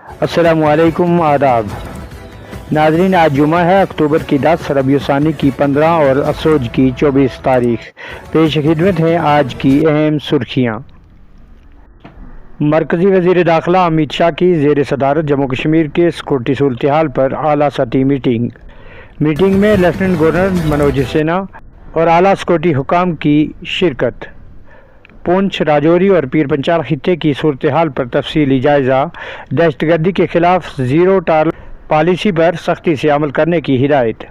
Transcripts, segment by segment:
السلام علیکم، آداب ناظرین۔ آج جمعہ ہے، اکتوبر کی 10، ربیع الثانی کی 15 اور اسوج کی 24 تاریخ۔ پیش خدمت ہیں آج کی اہم سرخیاں۔ مرکزی وزیر داخلہ امت شاہ کی زیر صدارت جموں کشمیر کے سیکورٹی صورتحال پر اعلیٰ سطحی میٹنگ میں لیفٹیننٹ گورنر منوج سنہا اور اعلیٰ سیکورٹی حکام کی شرکت۔ پونچھ، راجوری اور پیر پنچال خطے کی صورتحال پر تفصیلی جائزہ۔ دہشت گردی کے خلاف زیرو ٹالرنس پالیسی پر سختی سے عمل کرنے کی ہدایت۔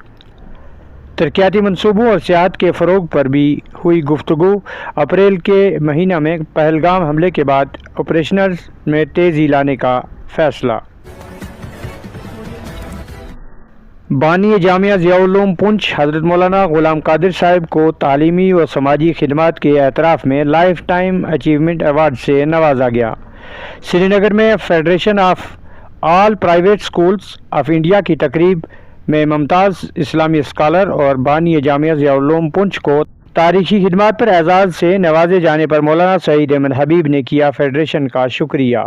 ترقیاتی منصوبوں اور سیاحت کے فروغ پر بھی ہوئی گفتگو۔ اپریل کے مہینہ میں پہلگام حملے کے بعد آپریشنز میں تیزی لانے کا فیصلہ۔ بانی جامعہ ضیاء العلوم پونچھ حضرت مولانا غلام قادر صاحب کو تعلیمی و سماجی خدمات کے اعتراف میں لائف ٹائم اچیومنٹ ایوارڈ سے نوازا گیا۔ سری نگر میں federation of all private schools of India کی تقریب میں ممتاز اسلامی اسکالر اور بانی جامعہ ضیاء العلوم پونچھ کو تاریخی خدمات پر اعزاز سے نوازے جانے پر مولانا سعید احمد حبیب نے کیا فیڈریشن کا شکریہ۔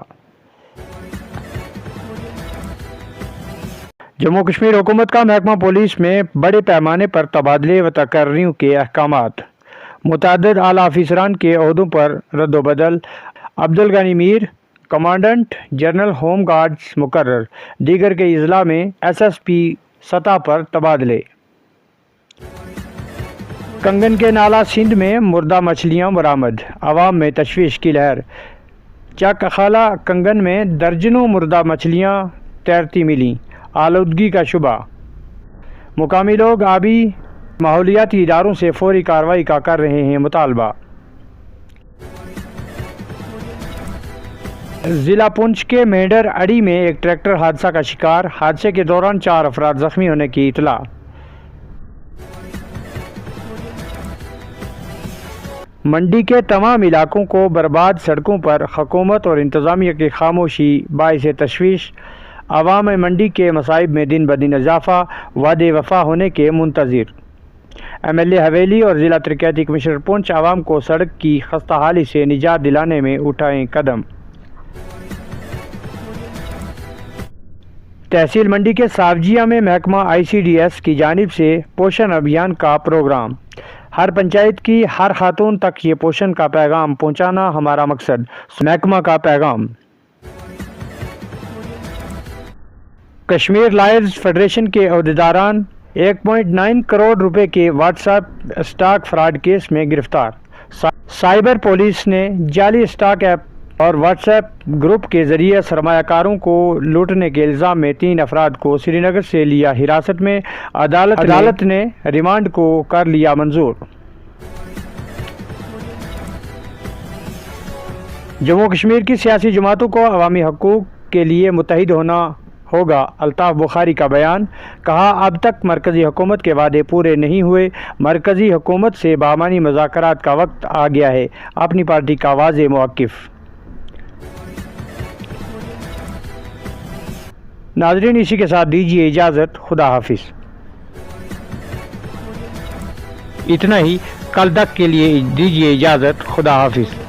جموں کشمیر حکومت کا محکمہ پولیس میں بڑے پیمانے پر تبادلے و تقرریوں کے احکامات۔ متعدد اعلیٰ افسران کے عہدوں پر رد و بدل۔ عبدالغنی میر کمانڈنٹ جنرل ہوم گارڈز مقرر۔ دیگر کے اضلاع میں ایس ایس پی سطح پر تبادلے۔ کنگن کے نالہ سندھ میں مردہ مچھلیاں برآمد، عوام میں تشویش کی لہر۔ چک اخالہ کنگن میں درجنوں مردہ مچھلیاں تیرتی ملیں، آلودگی کا شبہ۔ مقامی لوگ آبی ماحولیاتی اداروں سے فوری کارروائی کا کر رہے ہیں مطالبہ۔ ضلع پونچھ کے مینڈر اڑی میں ایک ٹریکٹر حادثہ کا شکار، حادثے کے دوران 4 افراد زخمی ہونے کی اطلاع۔ منڈی کے تمام علاقوں کو برباد سڑکوں پر حکومت اور انتظامیہ کی خاموشی باعث تشویش۔ عوام منڈی کے مصائب میں دن بدن اضافہ، وعدے وفا ہونے کے منتظر۔ ایم ایل اے حویلی اور ضلع ترقیاتی کمشنر پونچھ عوام کو سڑک کی خستہ حالی سے نجات دلانے میں اٹھائیں قدم۔ تحصیل منڈی کے ساوجیہ میں محکمہ آئی سی ڈی ایس کی جانب سے پوشن ابھیان کا پروگرام۔ ہر پنچایت کی ہر خاتون تک یہ پوشن کا پیغام پہنچانا ہمارا مقصد، محکمہ کا پیغام۔ کشمیر لائرز فیڈریشن کے عہدیداران 1.9 کروڑ روپے کے what's app stock fraud case میں گرفتار۔ سائبر پولیس نے جعلی اسٹاک ایپ اور واٹس ایپ گروپ کے ذریعے سرمایہ کاروں کو لوٹنے کے الزام میں 3 افراد کو سری نگر سے لیا حراست میں۔ عدالت نے ریمانڈ کو کر لیا منظور۔ جموں کشمیر کی سیاسی جماعتوں کو عوامی حقوق کے لیے متحد ہونا ہوگا، الطاف بخاری کا بیان۔ کہا، اب تک مرکزی حکومت کے وعدے پورے نہیں ہوئے، مرکزی حکومت سے باامنی مذاکرات کا وقت آ گیا ہے، اپنی پارٹی کا واضح موقف۔ ناظرین، اسی کے ساتھ دیجیے اجازت، خدا حافظ۔ اتنا ہی، کل تک کے لیے دیجیے اجازت، خدا حافظ۔